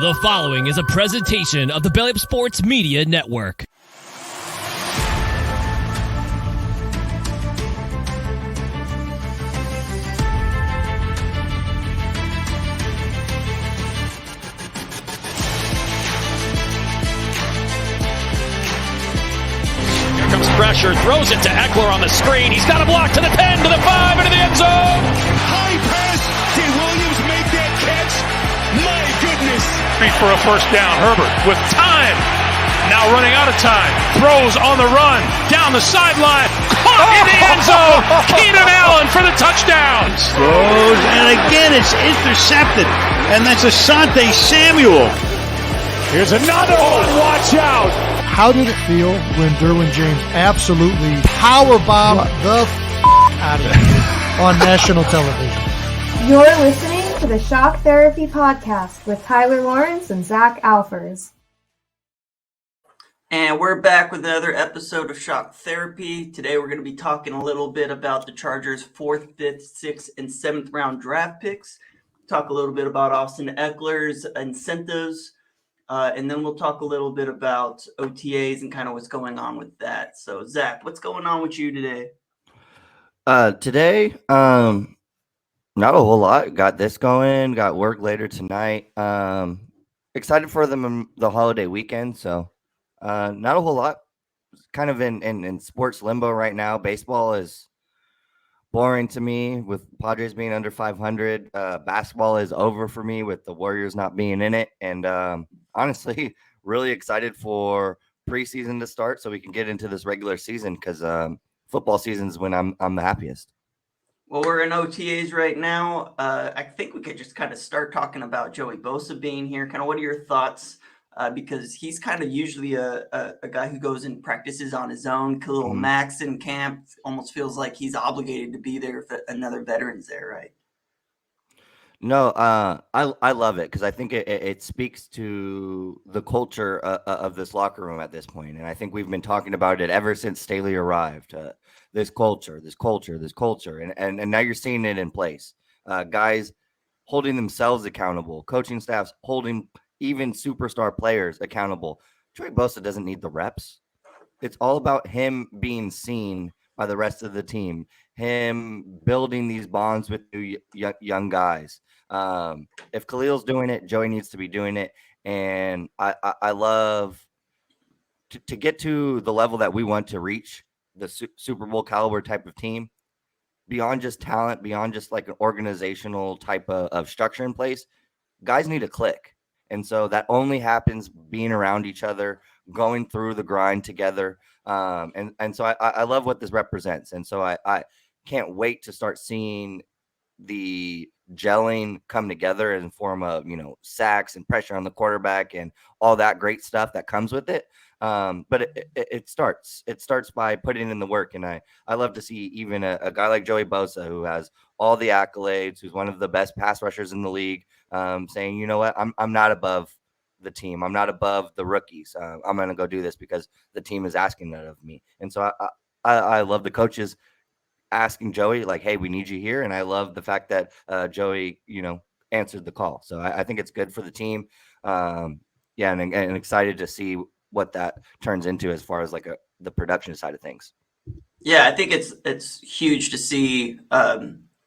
The following is a presentation of the Belly Up Sports Media Network. Here comes pressure, throws it to Eckler on the screen. He's got a block to the 10, to the 5, into the end zone. High pass. Did Williams make that catch? My goodness. For a first down, Herbert with time. Now running out of time. Throws on the run. Down the sideline. Caught in the end zone. Keenan Allen for the touchdown. Throws, and again it's intercepted. And that's Asante Samuel. Here's another one. Watch out. How did it feel when Derwin James absolutely powerbombed the out of it on national television? You're listening to the Shock Therapy Podcast with Tyler Lawrence and Zach Alfers. And we're back with another episode of Shock Therapy. Today we're going to be talking a little bit about the Chargers' 4th, 5th, 6th, and 7th round draft picks. Talk a little bit about Austin Eckler's incentives. And then we'll talk a little bit about OTAs and kind of what's going on with that. So, Zach, what's going on with you today? Today, not a whole lot. Got this going. Got work later tonight. Excited for the holiday weekend. So, not a whole lot. Kind of in sports limbo right now. Baseball is boring to me with Padres being under 500. Basketball is over for me with the Warriors not being in it. And honestly, really excited for preseason to start so we can get into this regular season because football season's when I'm the happiest. Well, we're in OTAs right now. I think we could just kind of start talking about Joey Bosa being here. Kind of what are your thoughts? Because he's kind of usually a guy who goes and practices on his own. Khalil Max in camp almost feels like he's obligated to be there if another veteran's there, right? No, I love it because I think it speaks to the culture of this locker room at this point. And I think we've been talking about it ever since Staley arrived. This culture. And now you're seeing it in place. Guys holding themselves accountable, coaching staffs holding even superstar players accountable. Joey Bosa doesn't need the reps. It's all about him being seen by the rest of the team, him building these bonds with young guys. If Khalil's doing it, Joey needs to be doing it. And I love to get to the level that we want to reach, the Super Bowl caliber type of team, beyond just talent, beyond just like an organizational type of structure in place. Guys need to click. And so that only happens being around each other, going through the grind together. And so I love what this represents. And so I can't wait to start seeing the gelling come together in form of, sacks and pressure on the quarterback and all that great stuff that comes with it. But it starts by putting in the work. And I love to see even a guy like Joey Bosa, who has all the accolades, who's one of the best pass rushers in the league, saying, you know what, I'm not above the team. I'm not above the rookies. I'm going to go do this because the team is asking that of me. And so I love the coaches asking Joey, like, hey, we need you here. And I love the fact that Joey, answered the call. So I think it's good for the team. And excited to see what that turns into as far as like the production side of things. Yeah, I think it's huge to see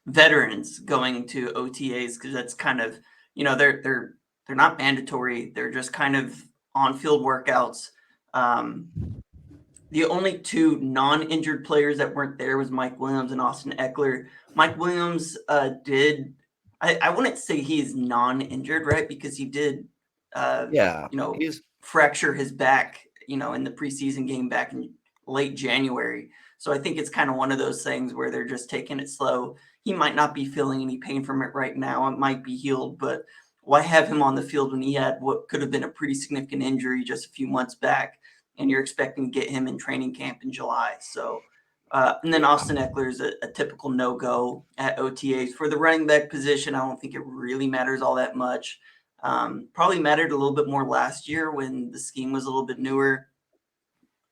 veterans going to OTAs because that's kind of, they're not mandatory. They're just kind of on-field workouts. The only two non-injured players that weren't there was Mike Williams and Austin Eckler. Mike Williams I wouldn't say he's non-injured, right? Because he did, fracture his back, in the preseason game back in late January. So I think it's kind of one of those things where they're just taking it slow. He might not be feeling any pain from it right now. It might be healed, but why have him on the field when he had what could have been a pretty significant injury just a few months back, and you're expecting to get him in training camp in July? So, and then Austin Eckler is a typical no-go at OTAs. For the running back position, I don't think it really matters all that much. Probably mattered a little bit more last year when the scheme was a little bit newer.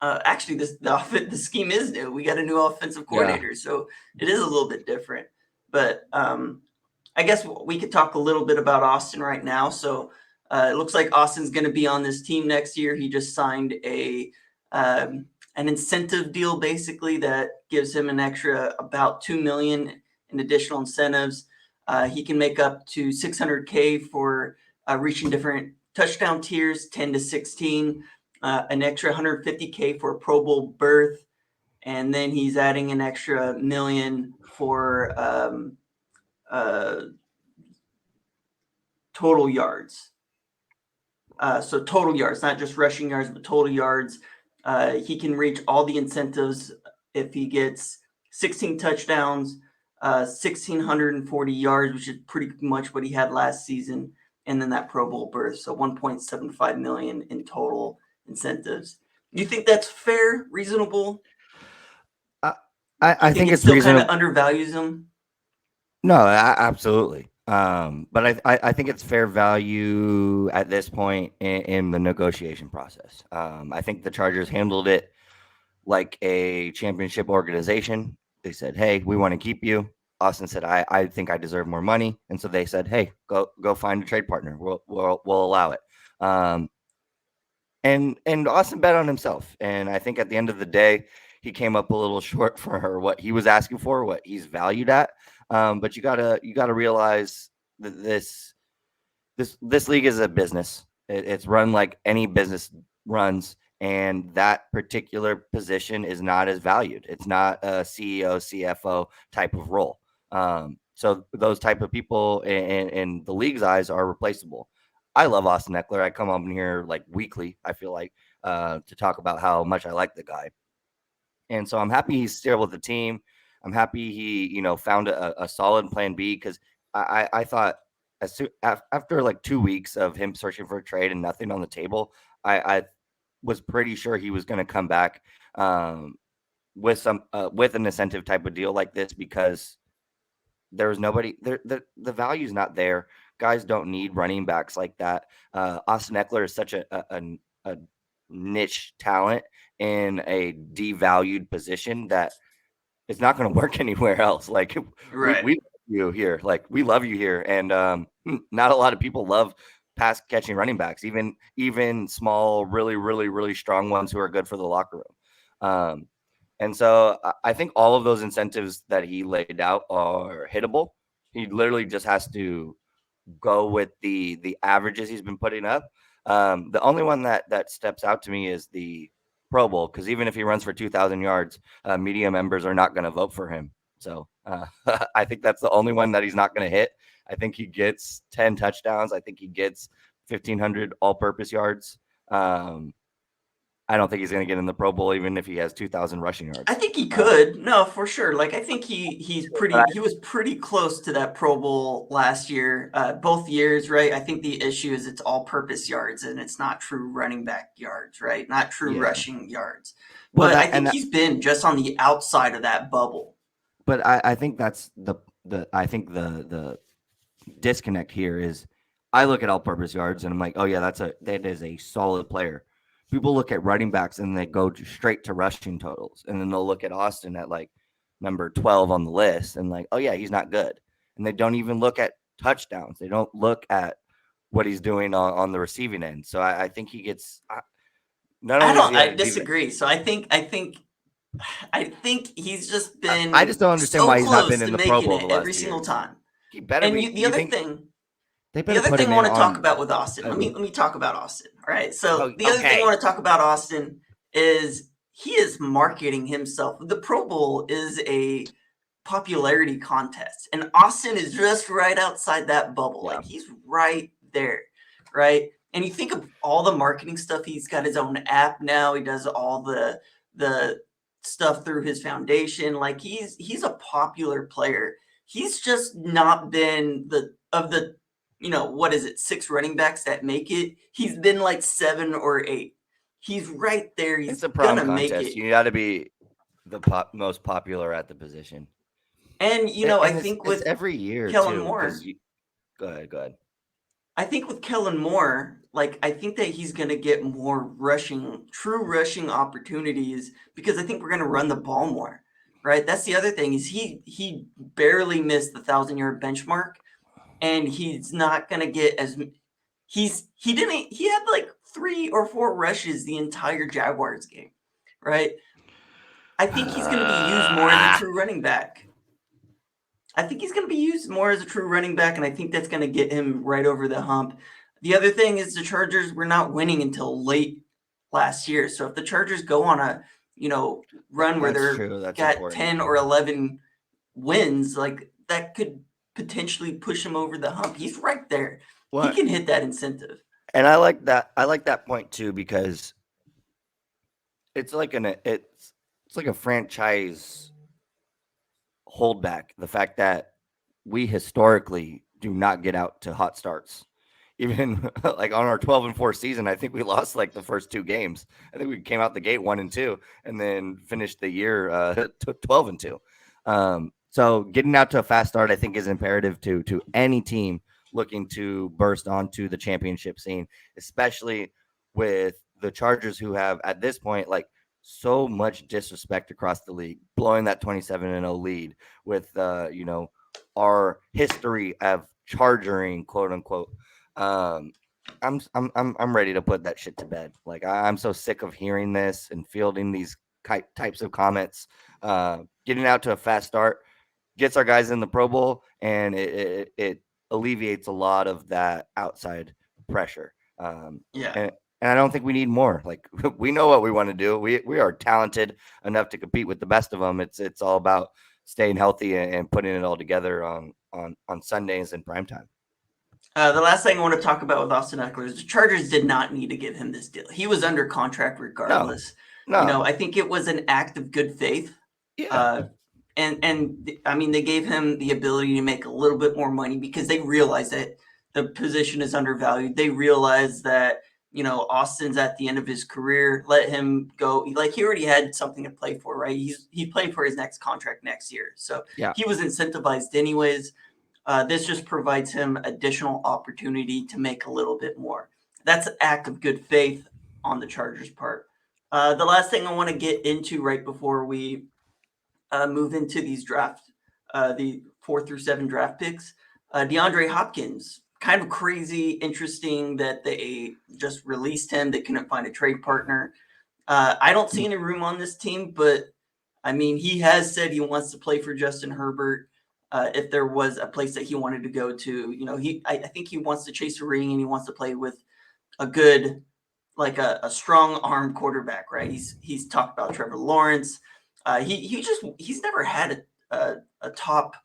Actually, the scheme is new. We got a new offensive coordinator, so it is a little bit different. But I guess we could talk a little bit about Austin right now. So It looks like Austin's going to be on this team next year. He just signed an incentive deal basically that gives him an extra about $2 million in additional incentives. He can make up to $600K for reaching different touchdown tiers, 10 to 16, an extra $150K for a Pro Bowl berth, and then he's adding an extra $1 million for total yards. So total yards, not just rushing yards, but total yards. He can reach all the incentives if he gets 16 touchdowns, 1,640 yards, which is pretty much what he had last season, and then that Pro Bowl berth. So $1.75 million in total incentives. You think that's fair, reasonable? I think it's still reasonable. Kind of undervalues him. No, absolutely. But I think it's fair value at this point in the negotiation process. I think the Chargers handled it like a championship organization. They said, "Hey, we want to keep you." Austin said, "I think I deserve more money," and so they said, "Hey, go find a trade partner. We'll allow it." And Austin bet on himself, and I think at the end of the day, he came up a little short for what he was asking for, what he's valued at. But you gotta realize that this league is a business. It's run like any business runs, and that particular position is not as valued. It's not a CEO, CFO type of role. So those type of people in the league's eyes are replaceable. I love Austin Eckler. I come on here like weekly, I feel like, to talk about how much I like the guy. And so I'm happy he's still with the team. I'm happy he, found a solid plan B, because I thought after like 2 weeks of him searching for a trade and nothing on the table, I was pretty sure he was going to come back with an incentive type of deal like this, because there was nobody there. The value's not there. Guys don't need running backs like that. Austin Eckler is such a niche talent in a devalued position that it's not going to work anywhere else. Like, Right. we love you here. Like, we love you here. And not a lot of people love pass catching running backs, even small, really, really, really strong ones who are good for the locker room. And so I think all of those incentives that he laid out are hittable. He literally just has to go with the averages he's been putting up. The only one that steps out to me is the Pro Bowl, because even if he runs for 2,000 yards, media members are not going to vote for him. So I think that's the only one that he's not going to hit. I think he gets 10 touchdowns. I think he gets 1,500 all-purpose yards. I don't think he's going to get in the Pro Bowl, even if he has 2,000 rushing yards. I think he could. No, for sure. Like, I think he was pretty close to that Pro Bowl last year, both years, right? I think the issue is it's all-purpose yards, and it's not true running back yards, right? Not true rushing yards. But I think he's been just on the outside of that bubble. But I think that's the disconnect here is, I look at all-purpose yards and I'm like, oh yeah, that is a solid player. People look at running backs and they go straight to rushing totals, and then they'll look at Austin at like number 12 on the list and like, oh yeah, he's not good. And they don't even look at touchdowns. They don't look at what he's doing on the receiving end. So I think he gets. I disagree. So I think he's just been. I just don't understand why he's not been in the Pro Bowl every single time. He better. And be, the other thing. The other thing I want to talk about with Austin, let me talk about Austin. All right. So the other thing I want to talk about Austin is he is marketing himself. The Pro Bowl is a popularity contest, and Austin is just right outside that bubble. Yeah. Like, he's right there, right? And you think of all the marketing stuff. He's got his own app now. He does all the stuff through his foundation. Like, he's a popular player. He's just not been what is it, 6 running backs that make it? He's been like 7 or 8. He's right there. He's gonna make it. You got to be the most popular at the position. And I think with every year, Kellen Moore. Go ahead. I think with Kellen Moore, like, I think that he's gonna get more true rushing opportunities, because I think we're gonna run the ball more. Right. That's the other thing, is he barely missed the 1,000-yard benchmark. And he's not going to get he had like 3 or 4 rushes the entire Jaguars game, right? I think he's going to be used more as a true running back. I think he's going to be used more as a true running back, and I think that's going to get him right over the hump. The other thing is the Chargers were not winning until late last year. So if the Chargers go on a, run where they're got important. 10 or 11 wins, like that could potentially push him over the hump. He's right there. He can hit that incentive. And I like that. I like that point too, because it's like a franchise holdback. The fact that we historically do not get out to hot starts. Even like on our 12-4 season, I think we lost like the first 2 games. I think we came out the gate 1-2 and then finished the year 12-2. So getting out to a fast start, I think, is imperative to any team looking to burst onto the championship scene, especially with the Chargers, who have at this point like so much disrespect across the league, blowing that 27-0 lead with our history of chargering, quote unquote. I'm ready to put that shit to bed. Like I'm so sick of hearing this and fielding these types of comments. Getting out to a fast start gets our guys in the Pro Bowl, and it alleviates a lot of that outside pressure. And I don't think we need more. Like we know what we want to do. We are talented enough to compete with the best of them. It's all about staying healthy and putting it all together on Sundays in primetime. The last thing I want to talk about with Austin Eckler is the Chargers did not need to give him this deal. He was under contract regardless. No. I think it was an act of good faith. Yeah. And I mean, they gave him the ability to make a little bit more money because they realized that the position is undervalued. They realized that, Austin's at the end of his career. Let him go. Like he already had something to play for, right? He played for his next contract next year. So he was incentivized anyways. This just provides him additional opportunity to make a little bit more. That's an act of good faith on the Chargers' part. The last thing I want to get into right before we move into these draft, the 4 through 7 draft picks, DeAndre Hopkins, kind of crazy, interesting that they just released him. They couldn't find a trade partner. I don't see any room on this team, but I mean, he has said he wants to play for Justin Herbert. If there was a place that he wanted to go to, I think he wants to chase a ring and he wants to play with a good, like a strong arm quarterback, right? He's talked about Trevor Lawrence. He's never had a top.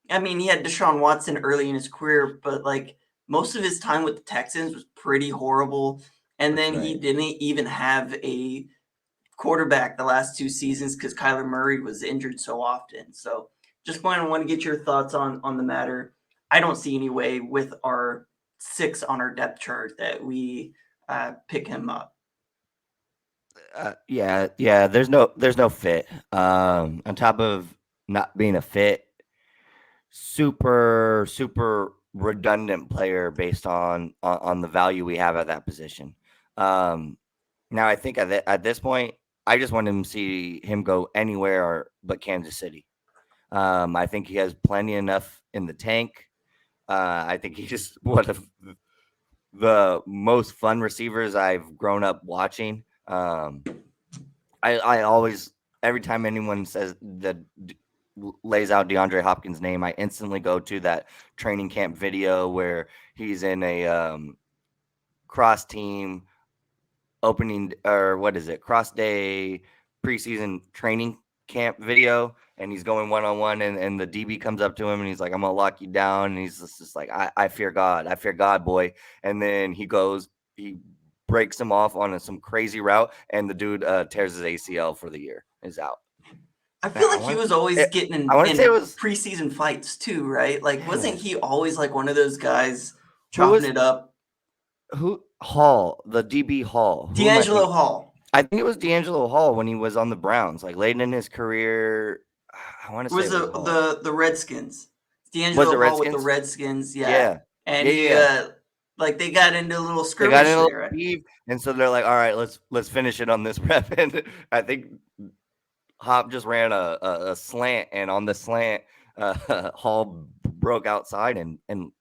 I mean, he had Deshaun Watson early in his career, but like most of his time with the Texans was pretty horrible. And then he didn't even have a quarterback the last 2 seasons because Kyler Murray was injured so often. So just want to get your thoughts on the matter. I don't see any way with our 6 on our depth chart that we pick him up. Yeah. There's no fit. On top of not being a fit, super redundant player based on the value we have at that position. Now I think at this point, I just want him to see him go anywhere but Kansas City. I think he has plenty enough in the tank. I think he's just one of the most fun receivers I've grown up watching. I always, every time anyone says that lays out DeAndre Hopkins' name, I instantly go to that training camp video where he's in a cross team opening, or what is it, cross day preseason training camp video, and he's going one-on-one, and the DB comes up to him and he's like, I'm gonna lock you down, and he's just like, I fear God, boy. And then he breaks him off on some crazy route, and the dude tears his ACL for the year, is out. I feel like he was always getting in preseason fights too, right? Like, wasn't he always like one of those guys chopping it up? Who? Hall, the DB Hall. D'Angelo Hall. I think it was D'Angelo Hall when he was on the Browns, like late in his career. I want to say it was the Redskins. D'Angelo Hall with the Redskins, yeah. And they got into a little skirmish. They got into a little beef, and so they're like, "All right, let's finish it on this rep." And I think Hop just ran a slant, and on the slant, Hall broke outside and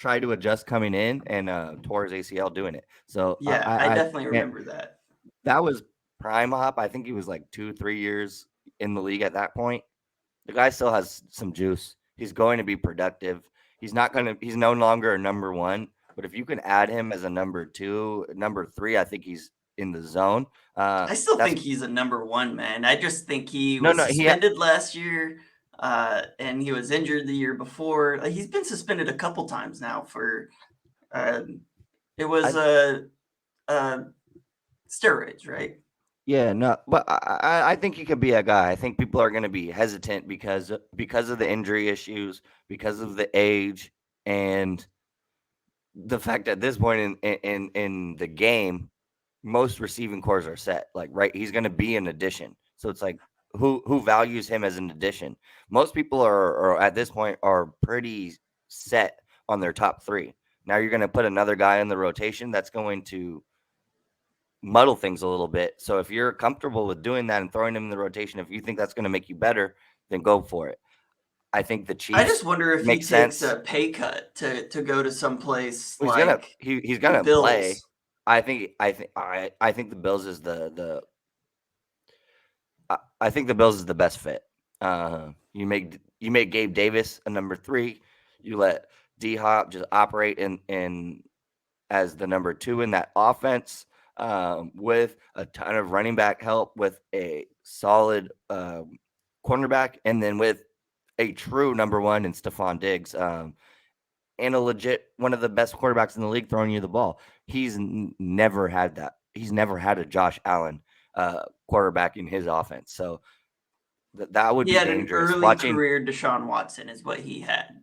try to adjust coming in and tore his ACL doing it. So Yeah, I definitely and remember that. that was prime hop. I think he was like 2-3 years in the league at that point. The guy still has some juice. He's going to be productive. He's no longer a number one, but if you can add him as a number 2, number 3, I think he's in the zone. I still That's think he's a number one, man. I just think he no, was no. suspended last year, and he was injured the year before. Like, he's been suspended a couple times now for it was steroids, right? Yeah, no, but I think he could be a guy. I think people are going to be hesitant because of the injury issues, because of the age, and the fact at this point in the game, most receiving cores are set. Like, right, he's going to be an addition. So it's like, who values him as an addition? Most people are at this point are pretty set on their top 3. Now you're going to put another guy in the rotation that's going to muddle things a little bit. So if you're comfortable with doing that and throwing him in the rotation, if you think that's going to make you better, then go for it. I think the I Chiefs just wonder if he make takes sense. a pay cut to go to some place He's like gonna the play. Bills. I think the Bills is I think the Bills is the best fit. You make Gabe Davis a number 3. You let D Hop just operate in as the number 2 in that offense, with a ton of running back help, with a solid cornerback, and then with a true number 1 in Stephon Diggs, and a legit one of the best quarterbacks in the league throwing you the ball. He's never had that. He's never had a Josh Allen quarterback in his offense. So that would He be had an dangerous. early career Deshaun Watson is what he had.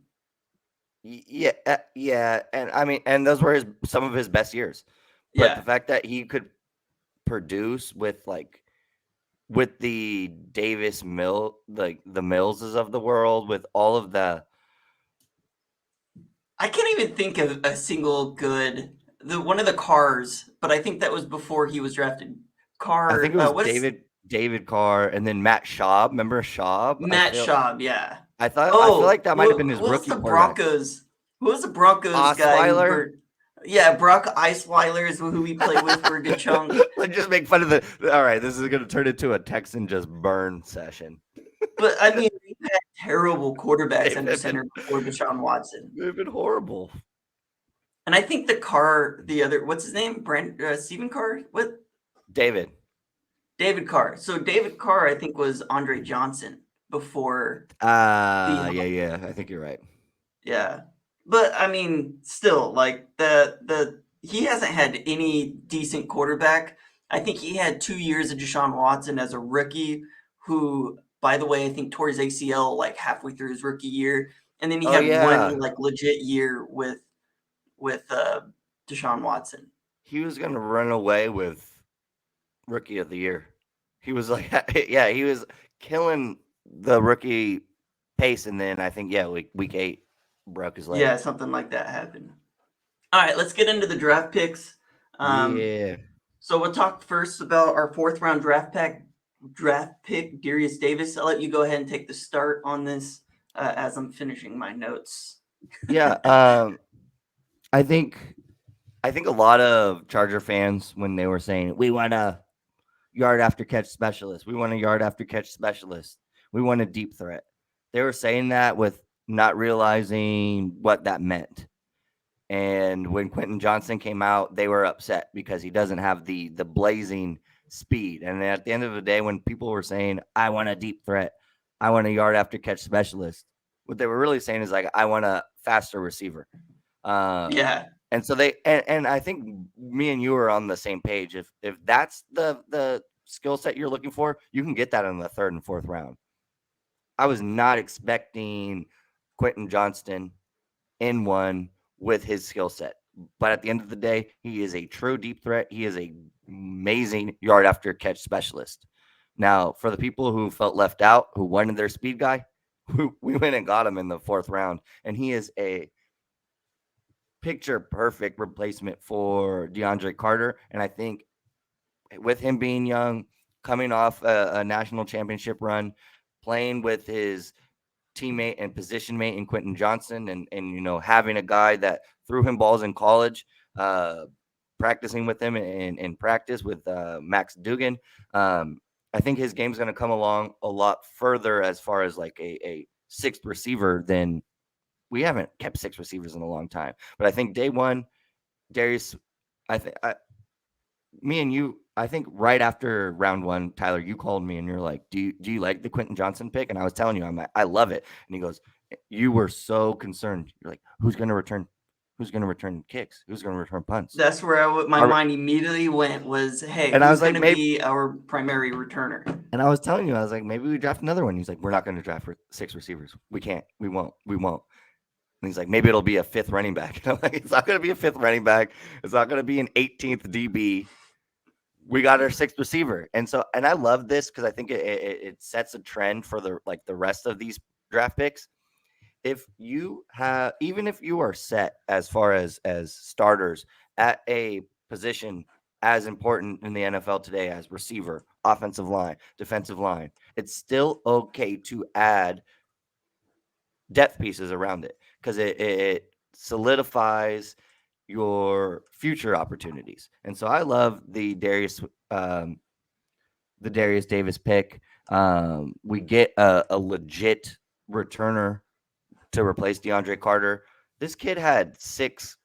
Yeah, and I mean, and those were some of his best years. But the fact that he could produce with the Davis like the Millses of the world, with all of the, I can't even think of a single good one of the Cars, but I think that was before he was drafted. I think it was David Carr, and then Matt Schaub. Remember Schaub? Matt Schaub, yeah. I feel like that might have been his rookie quarterback. Who was the Broncos guy? Brock Eisweiler is who we played with for a good chunk. Let's just make fun of all right, this is going to turn into a Texan just burn session. But I mean, we had terrible quarterbacks under center before Deshaun Watson. They've been horrible. And I think what's his name? Stephen Carr? What? David Carr. So David Carr, I think, was Andre Johnson before. Yeah. I think you're right. Yeah. But I mean, still, like he hasn't had any decent quarterback. I think he had 2 years of Deshaun Watson as a rookie, who, by the way, I think tore his ACL like halfway through his rookie year, and then he had one like legit year with Deshaun Watson. He was gonna run away with rookie of the year. He was like, yeah, he was killing the rookie pace, and then I think week 8 broke his leg. Yeah, something like that happened. All right, let's get into the draft picks. So we'll talk first about our 4th round draft pick, Derius Davis. I'll let you go ahead and take the start on this as I'm finishing my notes. Yeah, I think a lot of Charger fans, when they were saying, we want a yard after catch specialist, we want a yard after catch specialist, we want a deep threat, they were saying that with not realizing what that meant. And when Quentin Johnson came out, they were upset because he doesn't have the blazing speed. And at the end of the day, when people were saying, I want a deep threat, I want a yard after catch specialist, what they were really saying is like, I want a faster receiver. And so and I think me and you are on the same page. If that's the skill set you're looking for, you can get that in the 3rd and 4th round. I was not expecting Quentin Johnston in one with his skill set, but at the end of the day, he is a true deep threat. He is an amazing yard after catch specialist. Now, for the people who felt left out, who wanted their speed guy, we went and got him in the 4th round, and he is a picture perfect replacement for DeAndre Carter. And I think with him being young, coming off a national championship run, playing with his teammate and position mate in Quentin Johnson, and having a guy that threw him balls in college, practicing with him in practice with Max Duggan. I think his game's going to come along a lot further as far as like a sixth receiver than we haven't kept six receivers in a long time. But I think day one, Darius, me and you, I think right after round one, Tyler, you called me and you're like, do you like the Quentin Johnson pick? And I was telling you, I'm like, I love it. And he goes, you were so concerned. You're like, who's going to return kicks? Who's going to return punts? That's where my mind immediately went was, hey, and who's I was like, going to be our primary returner? And I was telling you, I was like, maybe we draft another one. He's like, we're not going to draft six receivers. We can't. We won't. And he's like, maybe it'll be a fifth running back. And I'm like, it's not going to be a fifth running back. It's not going to be an 18th DB. We got our sixth receiver. And I love this because I think it sets a trend for the rest of these draft picks. Even if you are set as far as starters at a position as important in the NFL today as receiver, offensive line, defensive line, it's still okay to add depth pieces around it because it solidifies your future opportunities. And so I love the Derius Davis pick. We get a legit returner to replace DeAndre Carter. This kid had 6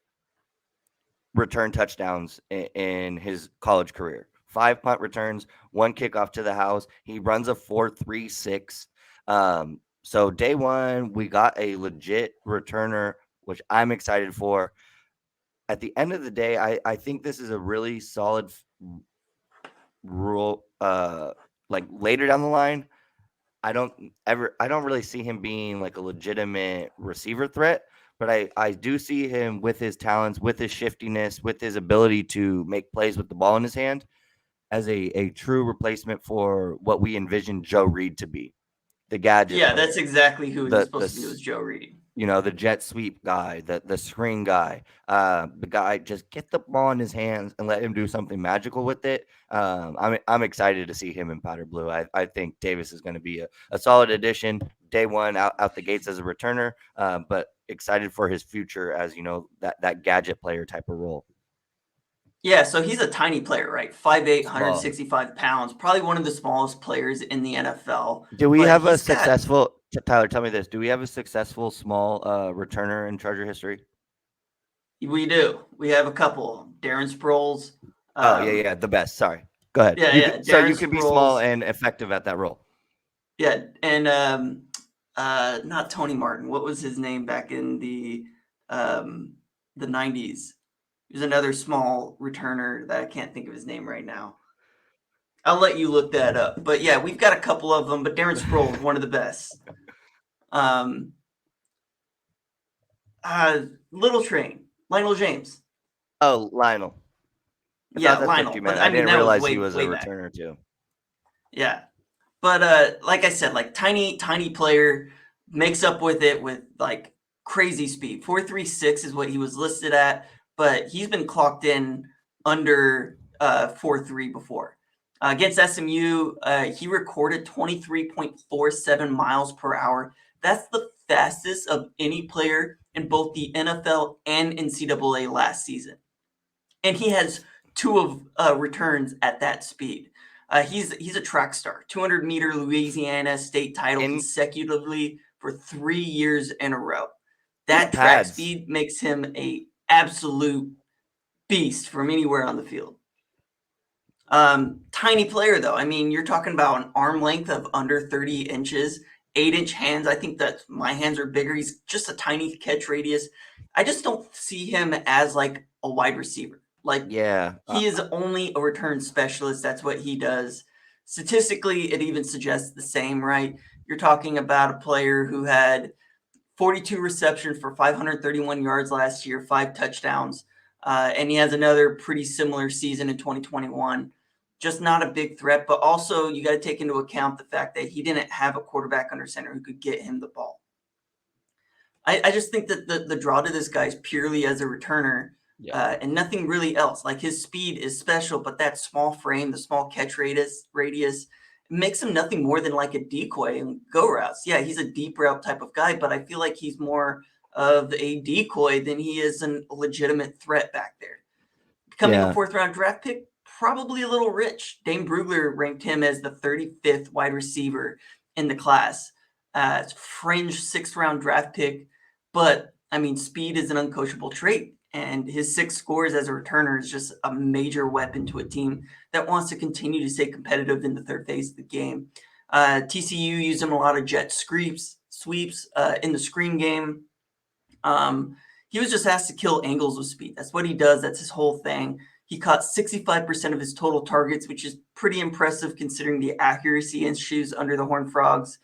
return touchdowns in his college career. 5 punt returns, 1 kickoff to the house. He runs a 4.36. So day one, we got a legit returner, which I'm excited for. At the end of the day, I think this is a really solid rule. Like later down the line, I don't really see him being like a legitimate receiver threat, but I do see him with his talents, with his shiftiness, with his ability to make plays with the ball in his hand as a true replacement for what we envisioned Joe Reed to be. The gadget. Yeah, player. that's exactly who he's supposed to be, was Joe Reed. The jet sweep guy, the screen guy, the guy, just get the ball in his hands and let him do something magical with it. I'm excited to see him in powder blue. I think Davis is going to be a solid addition day one out the gates as a returner, but excited for his future as, that gadget player type of role. Yeah, so he's a tiny player, right? 5'8", 165 pounds, probably one of the smallest players in the NFL. Do we have a successful Tyler, tell me this. Do we have a successful small returner in Charger history? We do. We have a couple. Darren Sproles. Yeah, the best. Sorry. Go ahead. So you can be small and effective at that role. Yeah, and not Tony Martin. What was his name back in the 90s? He was another small returner that I can't think of his name right now. I'll let you look that up. But yeah, we've got a couple of them, but Darren Sproles is one of the best. Little Train, Lionel James. Oh, Lionel. Lionel. But I didn't realize he was a returner too. Yeah. But like I said, like tiny player, makes up with it with like crazy speed. 4.36 is what he was listed at, but he's been clocked in under 4.3 before. Against SMU, he recorded 23.47 miles per hour. That's the fastest of any player in both the NFL and NCAA last season. And he has 2 of returns at that speed. He's a track star. 200-meter Louisiana state title consecutively for 3 years in a row. That track speed makes him a absolute beast from anywhere on the field. Tiny player, though. I mean, you're talking about an arm length of under 30 inches, 8-inch hands. I think that my hands are bigger. He's just a tiny catch radius. I just don't see him as like a wide receiver. He is only a return specialist. That's what he does. Statistically, it even suggests the same, right? You're talking about a player who had 42 receptions for 531 yards last year, 5 touchdowns. And he has another pretty similar season in 2021. Just not a big threat, but also you got to take into account the fact that he didn't have a quarterback under center who could get him the ball. I just think that the draw to this guy is purely as a returner and nothing really else. Like his speed is special, but that small frame, the small catch radius makes him nothing more than like a decoy and go routes. Yeah, he's a deep route type of guy, but I feel like he's more of a decoy than he is a legitimate threat back there. Becoming a 4th-round draft pick, probably a little rich. Dane Brugler ranked him as the 35th wide receiver in the class. Fringe 6th-round draft pick, but I mean, speed is an uncoachable trait, and his 6 scores as a returner is just a major weapon to a team that wants to continue to stay competitive in the third phase of the game. TCU used him a lot of jet sweeps in the screen game. He was just asked to kill angles with speed. That's what he does. That's his whole thing. He caught 65% of his total targets, which is pretty impressive considering the accuracy issues under the Horned Frogs.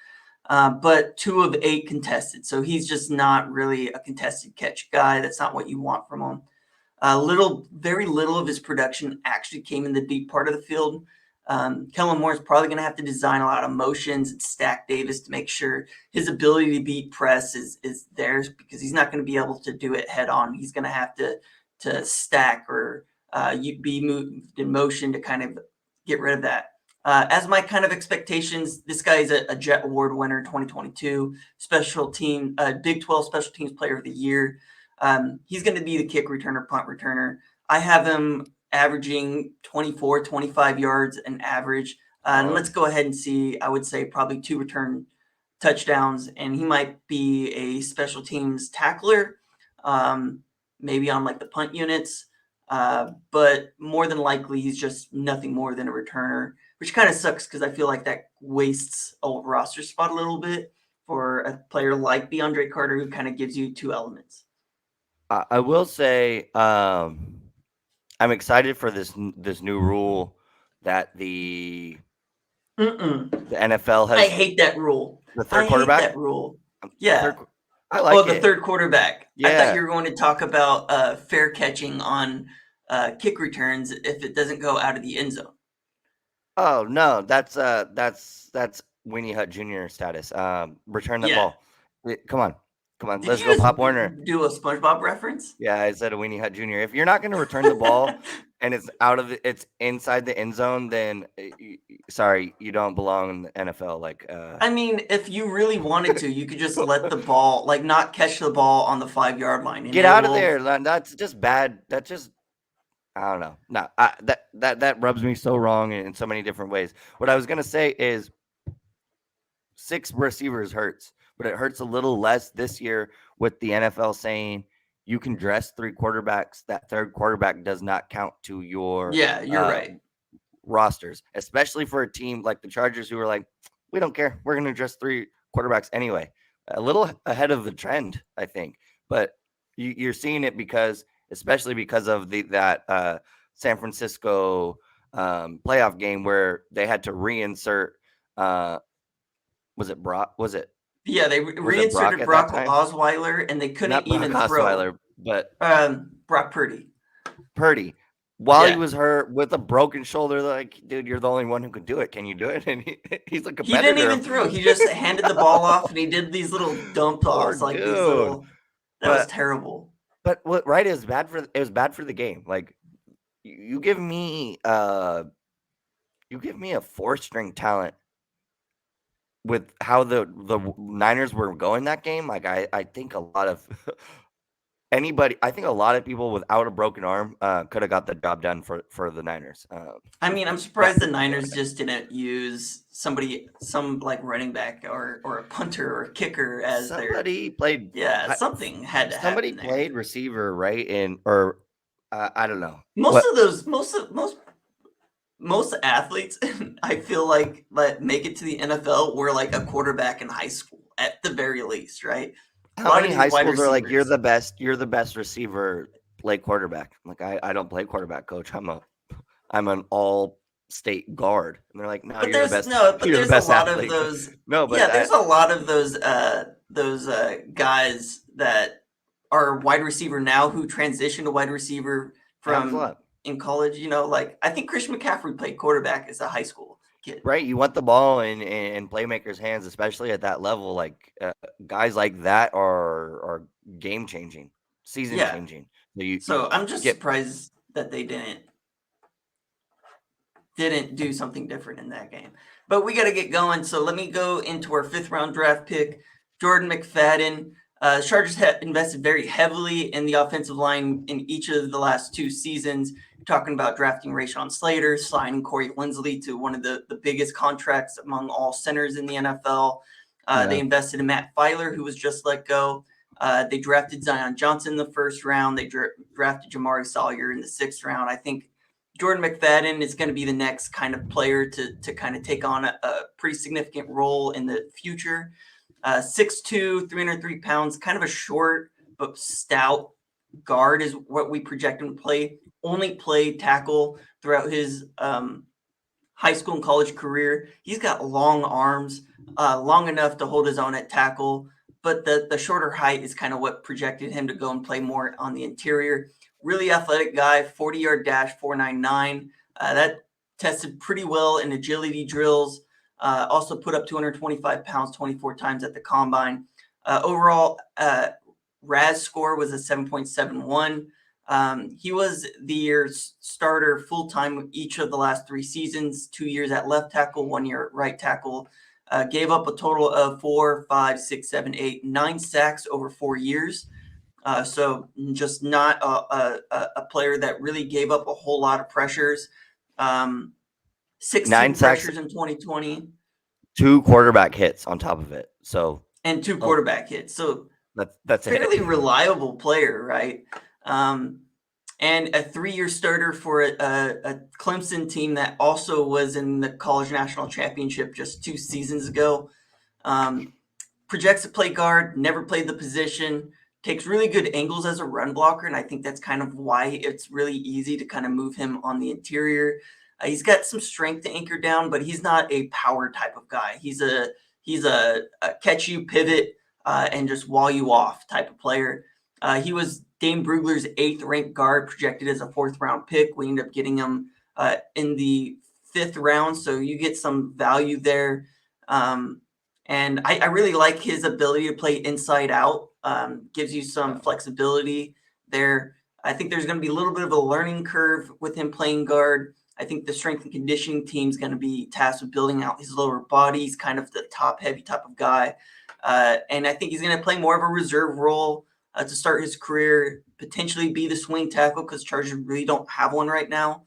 But 2 of 8 contested. So he's just not really a contested catch guy. That's not what you want from him. Very little of his production actually came in the deep part of the field. Kellen Moore is probably going to have to design a lot of motions and stack Davis to make sure his ability to beat press is theirs, because he's not going to be able to do it head on. He's going to have to stack or be moved in motion to kind of get rid of that. As my kind of expectations, this guy is a Jet Award winner 2022, Big 12 Special Teams Player of the Year. He's going to be the kick returner, punt returner. I have him averaging 24, 25 yards an average. And let's go ahead and see, I would say probably 2 return touchdowns, and he might be a special teams tackler, maybe on like the punt units. But more than likely, he's just nothing more than a returner, which kind of sucks because I feel like that wastes a roster spot a little bit for a player like DeAndre Carter, who kind of gives you 2 elements. I will say I'm excited for this new rule that the NFL has. I hate that rule. The third quarterback? That rule. Yeah. I like the third quarterback. Yeah. I thought you were going to talk about fair catching on kick returns if it doesn't go out of the end zone. Oh no, that's Winnie Hut Jr. status. Return the ball. Come on. Let's go, Pop Warner. Do a SpongeBob reference? Yeah, I said a Winnie Hut Jr. If you're not going to return the ball and it's inside the end zone, then sorry, you don't belong in the NFL. I mean, if you really wanted to, you could just let the ball, not catch the ball on the 5-yard line. Get out of there. That's just bad. That's just, I don't know. No, that rubs me so wrong in so many different ways. What I was going to say is 6 receivers hurts, but it hurts a little less this year with the NFL saying you can dress 3 quarterbacks. That third quarterback does not count to your you're right. Rosters, especially for a team like the Chargers who are like, we don't care. We're going to dress 3 quarterbacks anyway. A little ahead of the trend, I think. But you're seeing it especially because of that San Francisco playoff game where they had to reinsert. Was it Brock? Was it? Yeah, they reinserted Brock Osweiler, and they couldn't even throw. Osweiler, but Brock Purdy. While he was hurt with a broken shoulder, like, dude, you're the only one who could do it. Can you do it? And he's a competitor. He didn't even throw. He just handed the ball off, and he did these little dump offs, that was terrible. But it was bad for the game. Like, you give me a 4th-string talent with how the Niners were going that game. Like, I think a lot of people without a broken arm could have got the job done for the Niners. I mean, I'm surprised the Niners just didn't use some running back or a punter or a kicker as somebody played. Yeah, something had to happen. Somebody played receiver, right? I don't know. Most athletes, I feel like that make it to the NFL were like a quarterback in high school at the very least, right? How many high schools are like, you're the best receiver, play quarterback? Like, I don't play quarterback, coach. I'm an all-state guard. And they're like, no, you're the best. No, but you're there's the best a lot athlete. of those. No, but there's a lot of those guys that are wide receiver now who transition to wide receiver from in college. I think Christian McCaffrey played quarterback as a high school kid. Right, you want the ball in playmakers' hands, especially at that level. Like guys like that are game changing, season changing. So I'm just surprised that they didn't didn't do something different in that game. But we got to get going. So let me go into our 5th-round draft pick, Jordan McFadden. Chargers have invested very heavily in the offensive line in each of the last 2 seasons. Talking about drafting Rashawn Slater, signing Corey Linsley to one of the biggest contracts among all centers in the NFL. They invested in Matt Filer, who was just let go. They drafted Zion Johnson in the 1st round. They drafted Jamari Sawyer in the 6th round. I think Jordan McFadden is going to be the next kind of player to kind of take on a pretty significant role in the future. 6'2", 303 pounds, kind of a short but stout guard is what we project him to play. Only played tackle throughout his high school and college career. He's got long arms, long enough to hold his own at tackle, but the shorter height is kind of what projected him to go and play more on the interior. Really athletic guy, 40-yard dash, 4.99. That tested pretty well in agility drills. Also put up 225 pounds 24 times at the combine. Overall, RAS score was a 7.71. He was the year's starter full-time each of the last 3 seasons, 2 years at left tackle, 1 year at right tackle. Gave up a total of 4, 5, 6, 7, 8, 9 sacks over 4 years. So just not a player that really gave up a whole lot of pressures. 16 9 sacks, pressures in 2020. 2 quarterback hits on top of it. So and 2 quarterback hits. So that's a fairly reliable player, right? And a 3-year starter for a Clemson team that also was in the college national championship just 2 seasons ago. Projects to play guard, never played the position, takes really good angles as a run blocker, and I think that's kind of why it's really easy to kind of move him on the interior. He's got some strength to anchor down, but he's not a power type of guy. He's a catch you, pivot, and just wall you off type of player. He was Dane Brugler's 8th ranked guard, projected as a 4th round pick. We ended up getting him in the 5th round, so you get some value there. And I really like his ability to play inside out. Gives you some flexibility there. I think there's going to be a little bit of a learning curve with him playing guard. I think the strength and conditioning team is going to be tasked with building out his lower body. He's kind of the top-heavy type of guy. And I think he's going to play more of a reserve role to start his career, potentially be the swing tackle because Chargers really don't have one right now.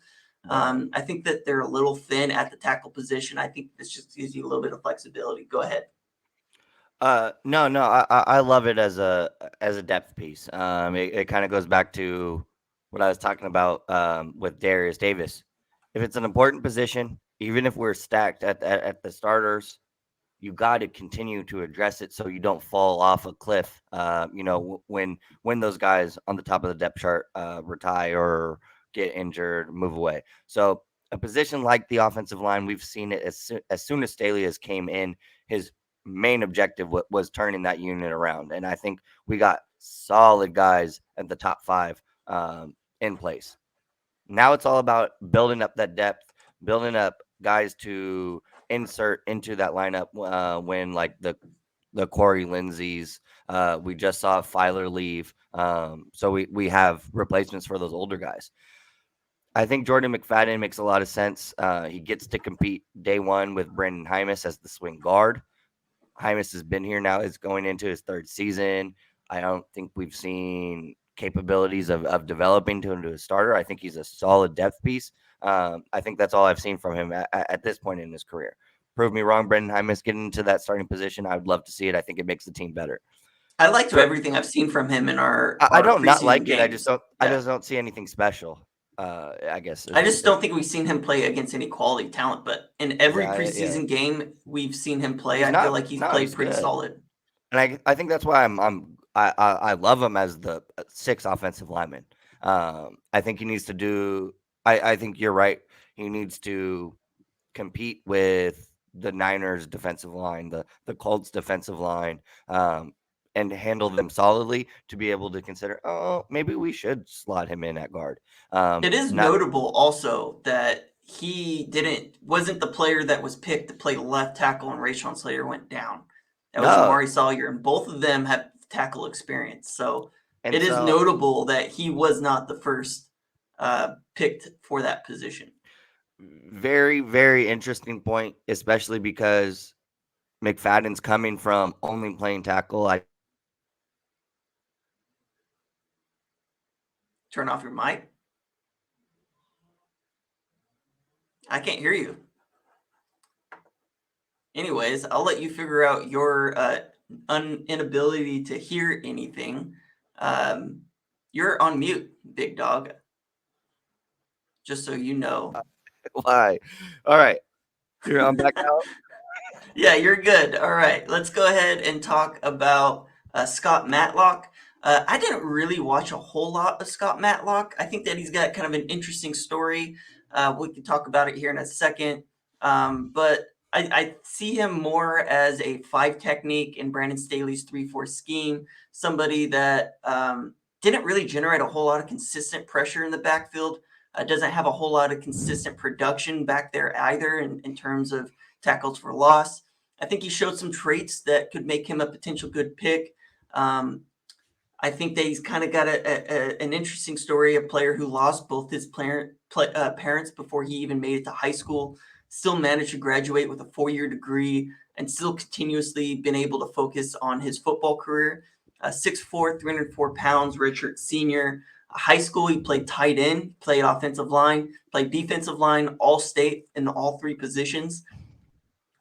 I think that they're a little thin at the tackle position. I think this just gives you a little bit of flexibility. Go ahead. No, I love it as a depth piece. It kind of goes back to what I was talking about with Derius Davis. If it's an important position, even if we're stacked at the starters, you got to continue to address it so you don't fall off a cliff. When those guys on the top of the depth chart retire or get injured, move away. So a position like the offensive line, we've seen it as soon as Staley has came in. His main objective was turning that unit around, and I think we got solid guys at the top 5 in place. Now it's all about building up that depth, building up guys to insert into that lineup when like the Corey Lindsleys. We just saw Filer leave. So we have replacements for those older guys. I think Jordan McFadden makes a lot of sense. He gets to compete day one with Brandon Hymus as the swing guard. Hymus has been here now. It's going into his 3rd season. I don't think we've seen capabilities of developing into a starter. I think he's a solid depth piece. I think that's all I've seen from him at this point in his career. Prove me wrong, Brandon Hymus getting into that starting position. I would love to see it. I think it makes the team better. I liked everything I've seen from him in our I don't not like games. it. I just don't see anything special. I guess I just don't think we've seen him play against any quality talent, but in every preseason game we've seen him play, I feel like he's played pretty solid. And I think that's why I love him as the 6th offensive lineman. I think he needs to do. I think you're right. He needs to compete with the Niners defensive line, the Colts defensive line, and handle them solidly to be able to consider, maybe we should slot him in at guard. It is notable also that he wasn't the player that was picked to play left tackle when Rashawn Slater went down. That was Jamari Sawyer, and both of them have tackle experience. So it is notable that he was not the first picked for that position. very, very interesting point, especially because McFadden's coming from only playing tackle. Turn off your mic. I can't hear you. Anyways, I'll let you figure out your inability to hear anything. You're on mute, big dog. Just so you know. Why? All right. I'm back now. Yeah, you're good. All right, let's go ahead and talk about Scott Matlock. I didn't really watch a whole lot of Scott Matlock. I think that he's got kind of an interesting story. We can talk about it here in a second. But I see him more as a 5 technique in Brandon Staley's 3-4 scheme, somebody that didn't really generate a whole lot of consistent pressure in the backfield, doesn't have a whole lot of consistent production back there either in terms of tackles for loss. I think he showed some traits that could make him a potential good pick. I think that he's kind of got an interesting story, a player who lost both his parents before he even made it to high school, still managed to graduate with a 4-year degree, and still continuously been able to focus on his football career. 6'4", 304 pounds, redshirt senior. High school, he played tight end, played offensive line, played defensive line, all state in all 3 positions,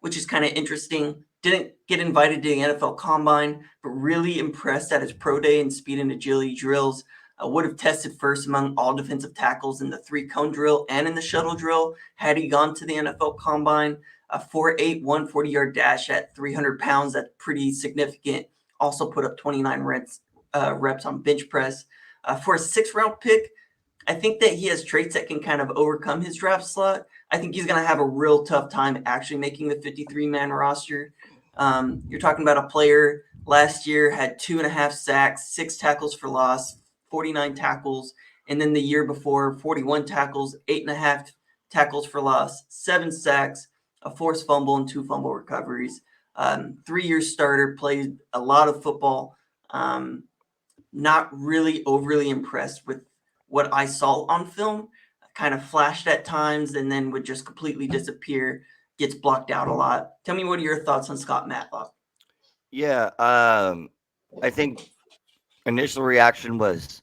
which is kind of interesting. Didn't get invited to the NFL Combine, but really impressed at his pro day and speed and agility drills. Would have tested first among all defensive tackles in the 3-cone drill and in the shuttle drill had he gone to the NFL Combine. A 4.8, 140-yard dash at 300 pounds. That's pretty significant. Also put up 29 reps on bench press. For a 6th-round pick, I think that he has traits that can kind of overcome his draft slot. I think he's going to have a real tough time actually making the 53-man roster. You're talking about a player last year had 2.5 sacks, 6 tackles for loss, 49 tackles, and then the year before, 41 tackles, 8.5 tackles for loss, 7 sacks, a forced fumble, and 2 fumble recoveries. 3-year starter, played a lot of football. Not really overly impressed with what I saw on film. Kind of flashed at times and then would just completely disappear, gets blocked out a lot. Tell me, what are your thoughts on Scott Matlock? Yeah, I think initial reaction was,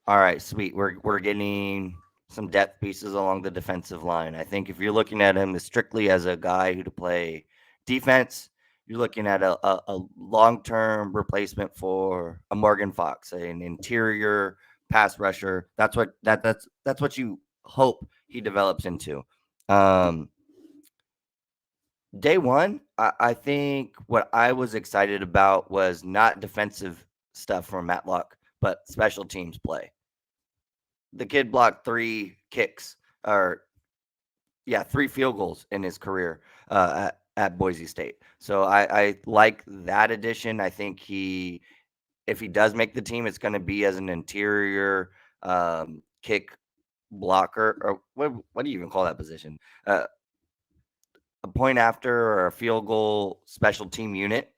all right, sweet. We're getting some depth pieces along the defensive line. I think if you're looking at him strictly as a guy who to play defense, you're looking at a long-term replacement for a Morgan Fox, an interior pass rusher. That's what you hope he develops into. Day one, I think what I was excited about was not defensive stuff from Matlock, but special teams play. The kid blocked 3 kicks, or 3 field goals in his career at Boise State. So I like that addition. I think if he does make the team, it's going to be as an interior kick blocker, or what do you even call that position? A point after or a field goal special team unit.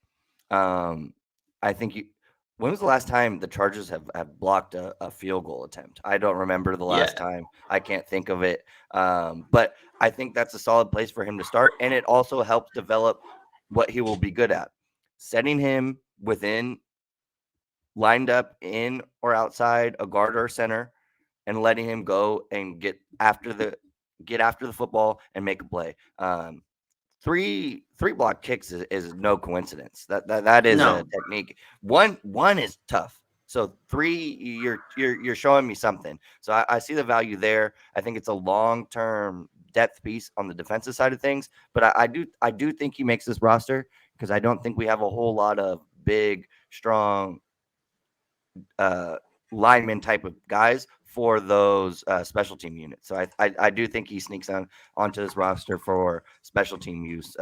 I think when was the last time the Chargers have blocked a field goal attempt? I don't remember the last time. I can't think of it. But I think that's a solid place for him to start. And it also helps develop what he will be good at. Setting him within, lined up in or outside a guard or center, and letting him go and get after the football and make a play. Three block kicks is no coincidence. That is a technique. One is tough. So 3, you're showing me something. So I see the value there. I think it's a long-term depth piece on the defensive side of things. But I do think he makes this roster because I don't think we have a whole lot of big, strong lineman type of guys for those special team units. So I do think he sneaks onto this roster for special team use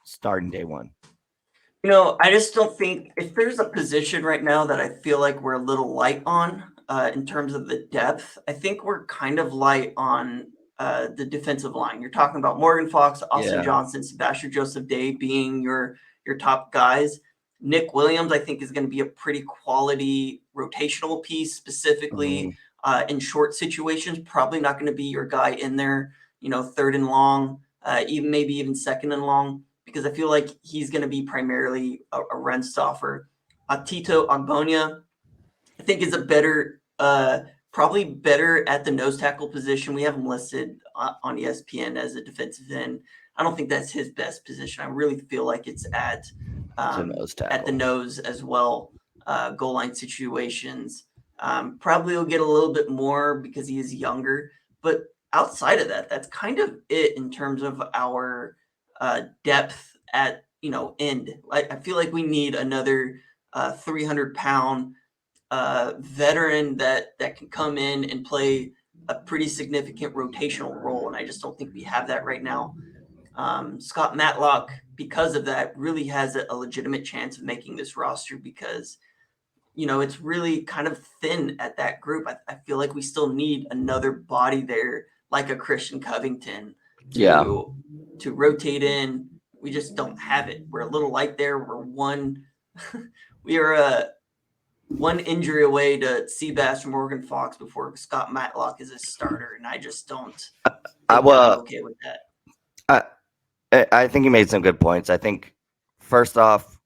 starting day one. I just don't think, if there's a position right now that I feel like we're a little light on in terms of the depth, I think we're kind of light on the defensive line. You're talking about Morgan Fox, Austin Johnson, Sebastian Joseph Day being your top guys. Nick Williams, I think, is going to be a pretty quality rotational piece, specifically in short situations. Probably not going to be your guy in there, third and long, maybe even second and long, because I feel like he's going to be primarily a run stopper. Tito Agbonia, I think, is a better, probably better at the nose tackle position. We have him listed on ESPN as a defensive end. I don't think that's his best position. I really feel like it's at the nose as well, goal line situations. Probably will get a little bit more because he is younger, but outside of that, that's kind of it in terms of our depth at end. I feel like we need another 300-pound veteran that can come in and play a pretty significant rotational role, and I just don't think we have that right now. Scott Matlock, because of that, really has a legitimate chance of making this roster because it's really kind of thin at that group. I feel like we still need another body there, like a Christian Covington, to rotate in. We just don't have it. We're a little light there. We are one injury away to Seabass from Morgan Fox before Scott Matlock is a starter, and I just don't think I'm okay with that. I think you made some good points. I think, first off,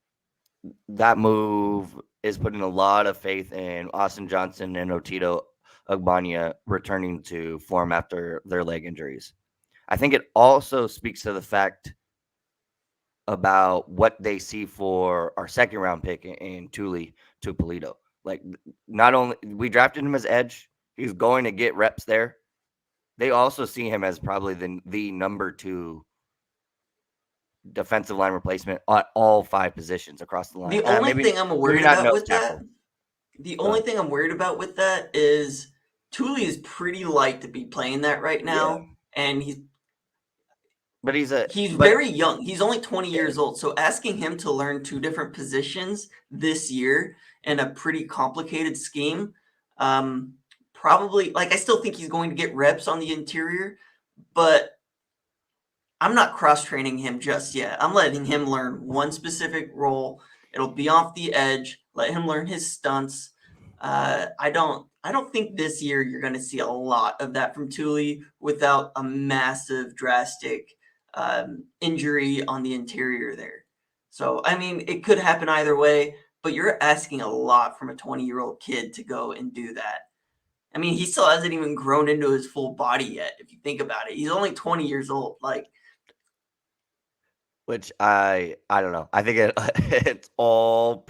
that move is putting a lot of faith in Austin Johnson and Otito Agbonia returning to form after their leg injuries. I think it also speaks to the fact about what they see for our second round pick in Tuli Tupolito. Like, not only we drafted him as edge, he's going to get reps there. They also see him as probably the number 2 defensive line replacement at all 5 positions across the line. The only thing I'm worried about with that, is Tuli is pretty light to be playing that right now, and he's very young. He's only 20 years old, so asking him to learn 2 different positions this year in a pretty complicated scheme, probably, like, I still think he's going to get reps on the interior, but I'm not cross-training him just yet. I'm letting him learn one specific role. It'll be off the edge. Let him learn his stunts. I don't think this year you're going to see a lot of that from Tuli without a massive, drastic injury on the interior there. So, I mean, it could happen either way, but you're asking a lot from a 20-year-old kid to go and do that. I mean, he still hasn't even grown into his full body yet, if you think about it. He's only 20 years old. Which I don't know. I think it's all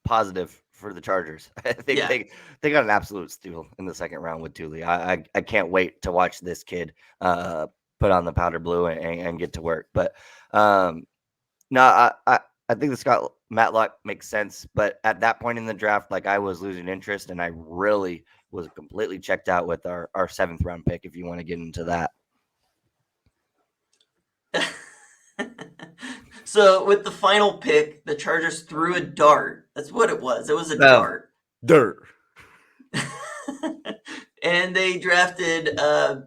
positive for the Chargers. I think they got an absolute steal in the second round with Tuli. I can't wait to watch this kid put on the powder blue and get to work. But no, I think the Scott Matlock makes sense. But at that point in the draft, like, I was losing interest, and I really was completely checked out with our 7th round pick, if you want to get into that. So with the final pick, the Chargers threw a dart. That's what it was. It was a dart. Dirt. And they drafted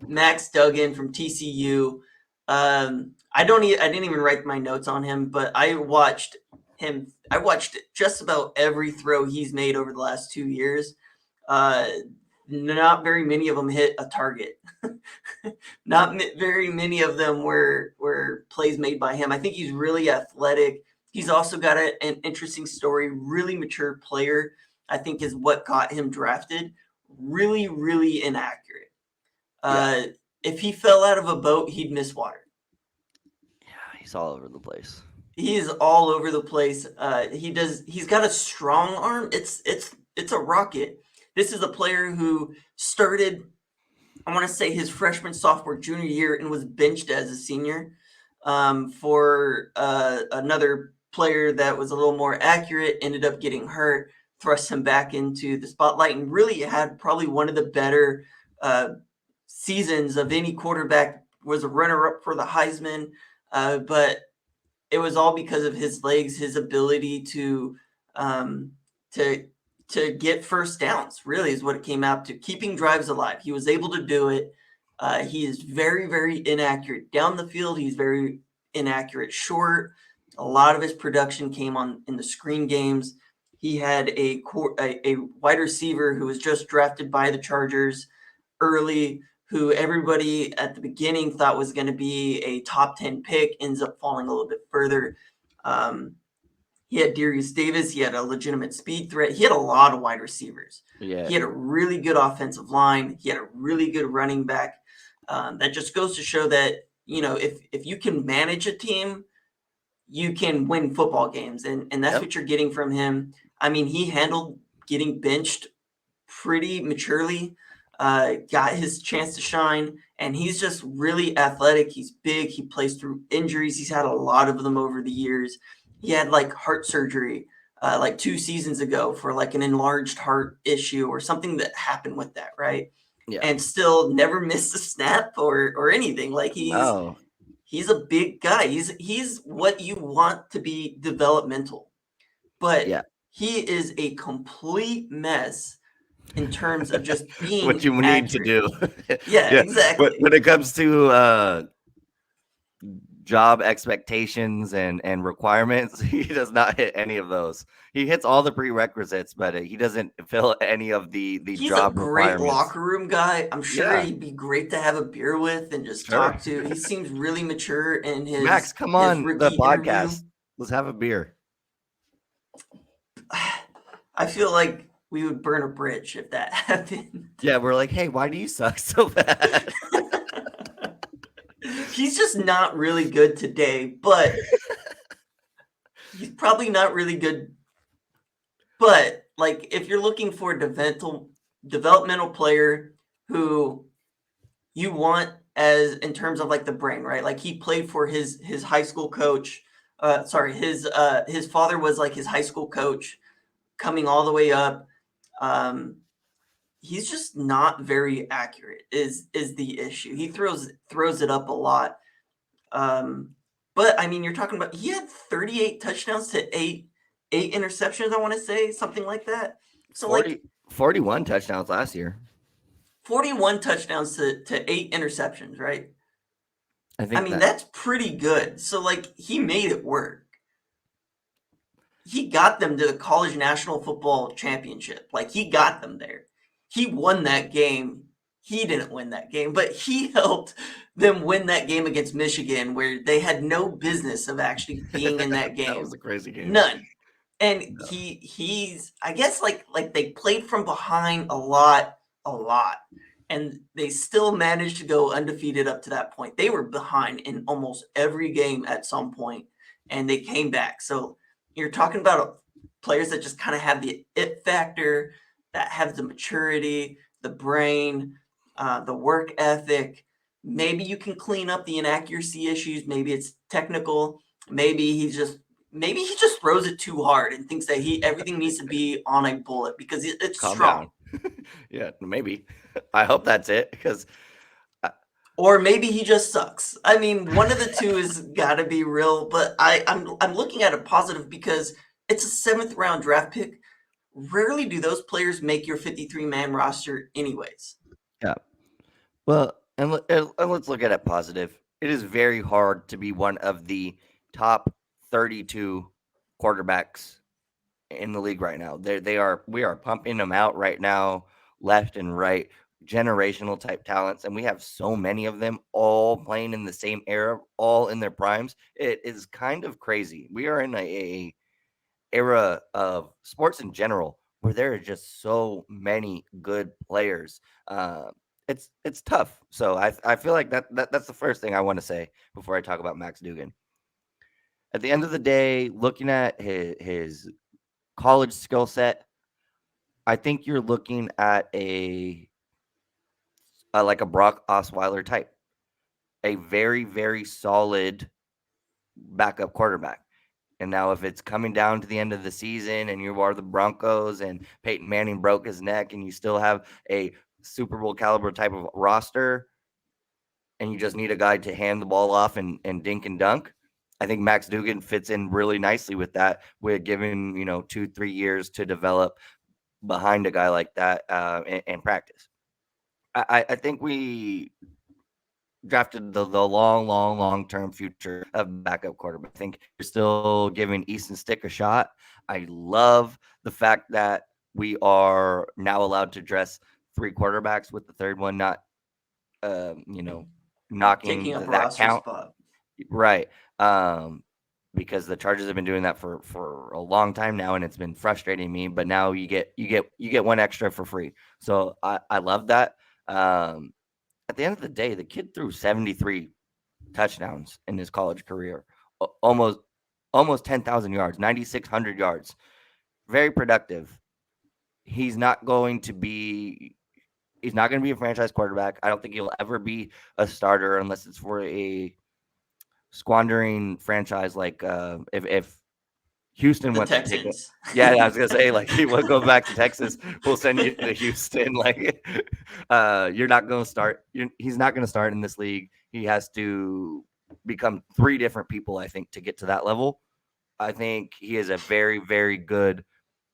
Max Duggan from TCU. I didn't even write my notes on him, but I watched him. I watched just about every throw he's made over the last 2 years. Not very many of them hit a target. Not very many of them were plays made by him. I think he's really athletic. He's also got an interesting story, really mature player, I think, is what got him drafted. Really, really inaccurate. If he fell out of a boat, he'd miss water. Yeah, he's all over the place. He is all over the place. He's got a strong arm. It's a rocket. This is a player who started, I want to say, his freshman, sophomore, junior year and was benched as a senior for another player that was a little more accurate, ended up getting hurt, thrust him back into the spotlight, and really had probably one of the better seasons of any quarterback. Was a runner-up for the Heisman, but it was all because of his legs, his ability to get first downs, really, is what it came out to. Keeping drives alive. He was able to do it. He is very, very inaccurate down the field. He's very inaccurate short. A lot of his production came in the screen games. He had a wide receiver who was just drafted by the Chargers early, who everybody at the beginning thought was going to be a top 10 pick, ends up falling a little bit further. He had Derius Davis. He had a legitimate speed threat. He had a lot of wide receivers. Yeah. He had a really good offensive line. He had a really good running back. That just goes to show that, if you can manage a team, you can win football games. And that's what you're getting from him. I mean, he handled getting benched pretty maturely, got his chance to shine, and he's just really athletic. He's big. He plays through injuries. He's had a lot of them over the years. He had heart surgery 2 seasons ago for an enlarged heart issue or something that happened with that, right? Yeah. And still never missed a snap or anything. He's a big guy. He's what you want to be developmental. But he is a complete mess in terms of just being what you need to do. Yeah, exactly. But when it comes to job expectations and requirements, he does not hit any of those. He hits all the prerequisites, but he doesn't fill any of the He's job a great requirements. locker room guy. I'm sure he'd be great to have a beer with and just talk to. He seems really mature in his Max, come on the podcast. Interview. Let's have a beer. I feel like we would burn a bridge if that happened. Yeah, we're like, hey, why do you suck so bad? He's just not really good today, but he's probably not really good. But if you're looking for a developmental player who you want as in terms of the brain, right? He played for his high school coach. His father was his high school coach coming all the way up. He's just not very accurate is the issue. He throws it up a lot. But I mean, you're talking about, he had 38 touchdowns to eight interceptions, I want to say, something like that. So 41 touchdowns last year. 41 touchdowns to 8 interceptions, right? I mean, that's pretty good. So he made it work. He got them to the College National Football Championship. He got them there. He won that game. He didn't win that game, but he helped them win that game against Michigan, where they had no business of actually being in that game. That was a crazy game. None. And he's I guess they played from behind a lot, and they still managed to go undefeated up to that point. They were behind in almost every game at some point, and they came back. So you're talking about players that just kind of have the it factor, that have the maturity, the brain, the work ethic. Maybe you can clean up the inaccuracy issues. Maybe it's technical. Maybe he just throws it too hard and thinks that everything needs to be on a bullet because it's Calm strong. Down. Yeah, maybe. I hope that's it, because or maybe he just sucks. I mean, one of the two has got to be real. But I'm looking at a positive because it's a 7th round draft pick. Rarely do those players make your 53-man roster anyways. Yeah. Well, and let's look at it positive. It is very hard to be one of the top 32 quarterbacks in the league right now. We are pumping them out right now, left and right, generational type talents, and we have so many of them all playing in the same era, all in their primes. It is kind of crazy. We are in a era of sports in general where there are just so many good players. It's tough. So I feel like that's the first thing I want to say before I talk about Max Duggan. At the end of the day, looking at his college skill set, I think you're looking at like a Brock Osweiler type, a very, very solid backup quarterback. And now if it's coming down to the end of the season and you are the Broncos and Peyton Manning broke his neck and you still have a Super Bowl caliber type of roster and you just need a guy to hand the ball off and dink and dunk, I think Max Duggan fits in really nicely with that, with giving, 2-3 years to develop behind a guy like that and practice. I think we drafted the long-term future of backup quarterback. I think we're still giving Easton Stick a shot. I love the fact that we are now allowed to dress 3 quarterbacks with the third one not knocking Taking up that roster count. spot. Right. Because the Chargers have been doing that for a long time now, and it's been frustrating me. But now you get one extra for free. So I love that. At the end of the day, the kid threw 73 touchdowns in his college career, almost 10,000 yards, 9,600 yards. Very productive. He's not going to be a franchise quarterback. I don't think he'll ever be a starter unless it's for a squandering franchise like if Houston The wants to take it. Texans. Yeah, I was gonna say, like, he will go back to Texas. We'll send you to Houston. Like, you're not gonna start. He's not gonna start in this league. He has to become 3 different people, I think, to get to that level. I think he is a very, very good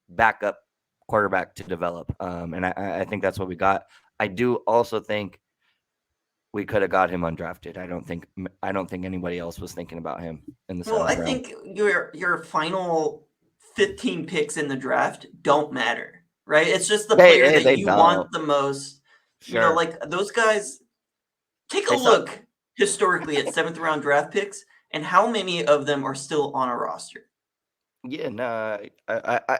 backup quarterback to develop. And I think that's what we got. I do also think we could have got him undrafted. I don't think anybody else was thinking about him in the Well, 7th I round. think your final 15 picks in the draft don't matter, right? It's just the player that you want the most. Sure. Like those guys. Take a They suck. look historically at 7th round draft picks, and how many of them are still on a roster. Yeah, no, I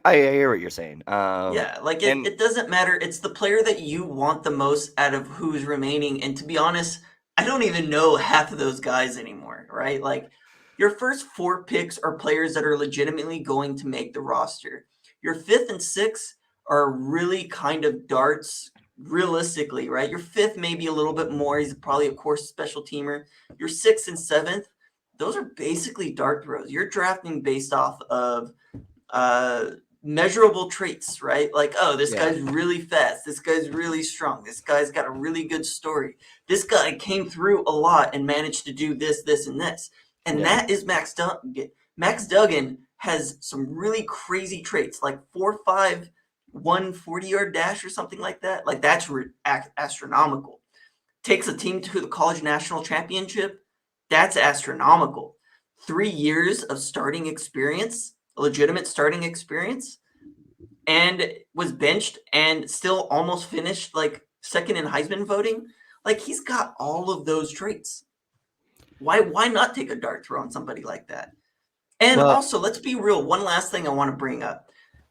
hear what you're saying. Yeah, like and it doesn't matter. It's the player that you want the most out of who's remaining. And to be honest, I don't even know half of those guys anymore, right? Like your first 4 picks are players that are legitimately going to make the roster. Your 5th and 6th are really kind of darts realistically, right? Your 5th maybe a little bit more. He's probably, of course, special teamer. Your 6th and 7th, those are basically dart throws. You're drafting based off of measurable traits, right? Like, oh, this guy's really fast. This guy's really strong. This guy's got a really good story. This guy came through a lot and managed to do this, this, and this. And that is Max Duggan. Max Duggan has some really crazy traits, like 4.5, 40-yard dash or something like that. Like, that's astronomical. Takes a team to the college national championship. That's astronomical. 3 years of starting experience, legitimate starting experience, and was benched and still almost finished like second in Heisman voting. Like, he's got all of those traits. Why not take a dart throw on somebody like that? And also, let's be real. One last thing I want to bring up.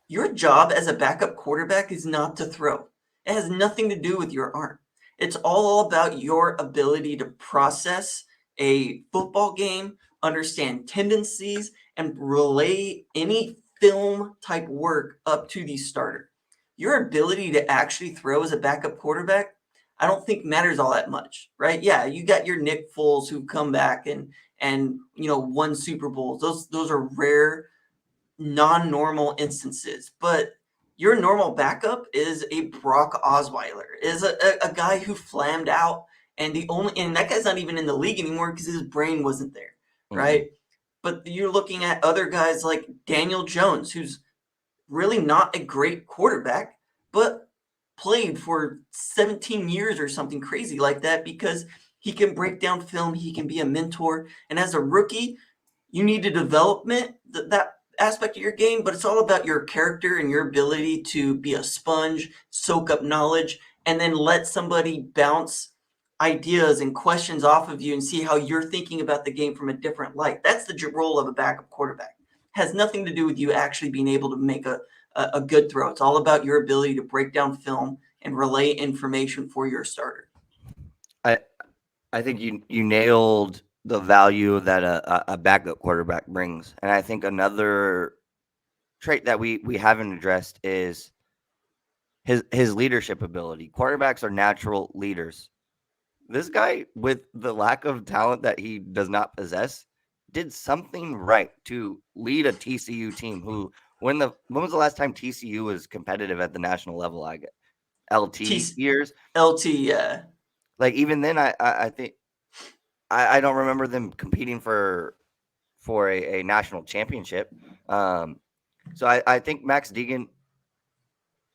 Your job as a backup quarterback is not to throw. It has nothing to do with your arm. It's all about your ability to process a football game, understand tendencies, and relay any film type work up to the starter. Your ability to actually throw as a backup quarterback, I don't think matters all that much, right? Yeah, you got your Nick Foles who come back and won Super Bowls. Those are rare, non-normal instances, but your normal backup is a Brock Osweiler, is a guy who flammed out, and that guy's not even in the league anymore because his brain wasn't there, right? Mm-hmm. But you're looking at other guys like Daniel Jones, who's really not a great quarterback, but played for 17 years or something crazy like that because he can break down film, he can be a mentor, and as a rookie, you need to development that aspect of your game, but it's all about your character and your ability to be a sponge, soak up knowledge, and then let somebody bounce ideas and questions off of you and see how you're thinking about the game from a different light. That's the role of a backup quarterback. It has nothing to do with you actually being able to make a good throw. It's all about your ability to break down film and relay information for your starter. I think you nailed the value that a backup quarterback brings. And I think another trait that we haven't addressed is his leadership ability. Quarterbacks are natural leaders. This guy, with the lack of talent that he does not possess, did something right to lead a TCU team who, when was the last time TCU was competitive at the national level? I get LT years. LT, yeah. Like, even then, I think I don't remember them competing for a national championship. So I think Max Duggan,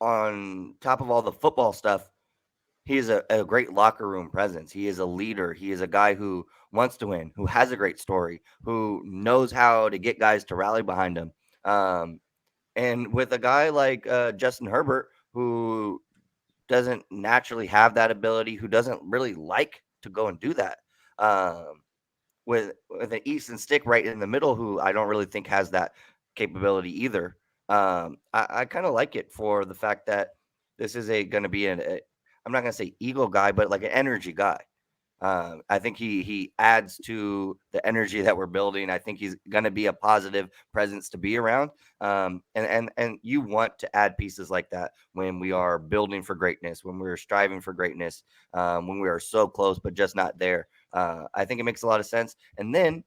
on top of all the football stuff, he is a great locker room presence. He is a leader. He is a guy who wants to win, who has a great story, who knows how to get guys to rally behind him. And with a guy like Justin Herbert, who doesn't naturally have that ability, who doesn't really like to go and do that. With an Easton Stick right in the middle, who I don't really think has that capability either. I kind of like it for the fact that this is going to be I'm not going to say ego guy, but like an energy guy. I think he adds to the energy that we're building. I think he's going to be a positive presence to be around. And you want to add pieces like that when we are building for greatness, when we're striving for greatness, when we are so close but just not there. I think it makes a lot of sense. And then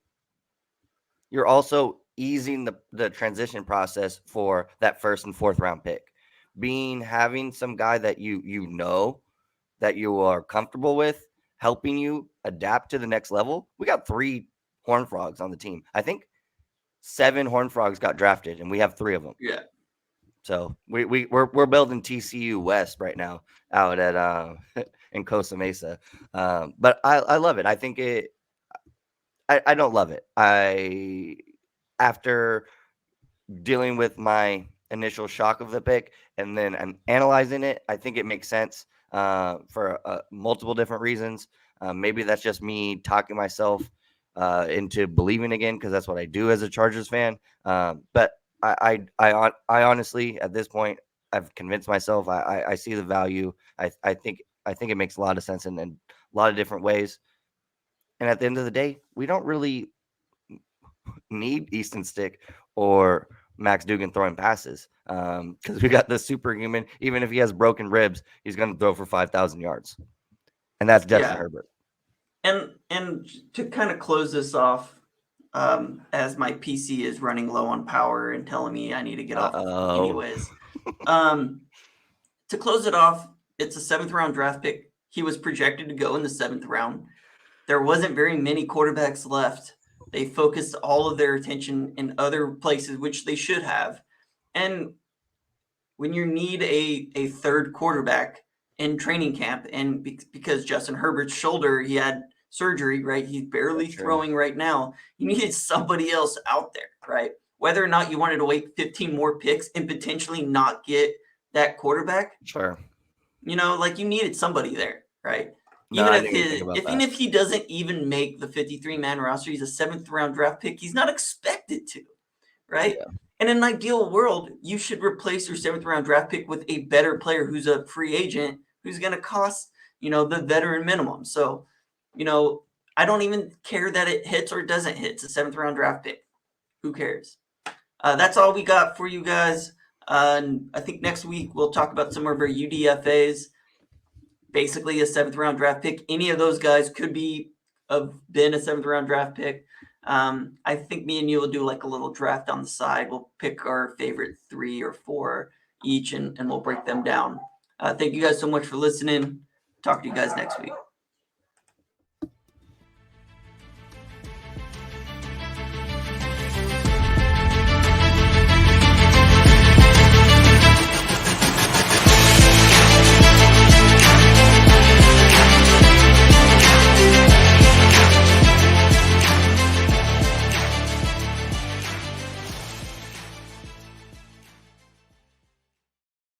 you're also easing the transition process for that first and fourth round pick. Having some guy that you know that you are comfortable with, helping you adapt to the next level. We got 3 Horned Frogs on the team. I think 7 Horned Frogs got drafted, and we have 3 of them. Yeah. So we're building TCU West right now out at in Costa Mesa. But I love it. I think I don't love it. After dealing with my initial shock of the pick and then I'm analyzing it, I think it makes sense for multiple different reasons. Maybe that's just me talking myself into believing again, because that's what I do as a Chargers fan. But I honestly, at this point, I've convinced myself. I see the value. I think it makes a lot of sense in a lot of different ways. And at the end of the day, we don't really need Easton Stick or Max Duggan throwing passes because we got the superhuman. Even if he has broken ribs, he's going to throw for 5,000 yards, and that's Justin Herbert. And to kind of close this off, as my PC is running low on power and telling me I need to get off anyways. To close it off, it's a 7th round draft pick. He was projected to go in the 7th round. There wasn't very many quarterbacks left. They focused all of their attention in other places, which they should have. And when you need a third quarterback in training camp, and because Justin Herbert's shoulder, he had surgery, right? He's barely throwing right now. You needed somebody else out there, right? Whether or not you wanted to wait 15 more picks and potentially not get that quarterback. Sure. You needed somebody there, right? No, Even if he doesn't even make the 53-man roster, he's a 7th round draft pick. He's not expected to, right? Yeah. In an ideal world, you should replace your 7th round draft pick with a better player who's a free agent, who's going to cost, the veteran minimum. So, I don't even care that it hits or doesn't hit. It's a 7th round draft pick. Who cares? That's all we got for you guys. And I think next week we'll talk about some of our UDFAs. Basically a 7th round draft pick. Any of those guys could have been a 7th round draft pick. I think me and you will do like a little draft on the side. We'll pick our favorite 3 or 4 each and we'll break them down. Thank you guys so much for listening. Talk to you guys next week.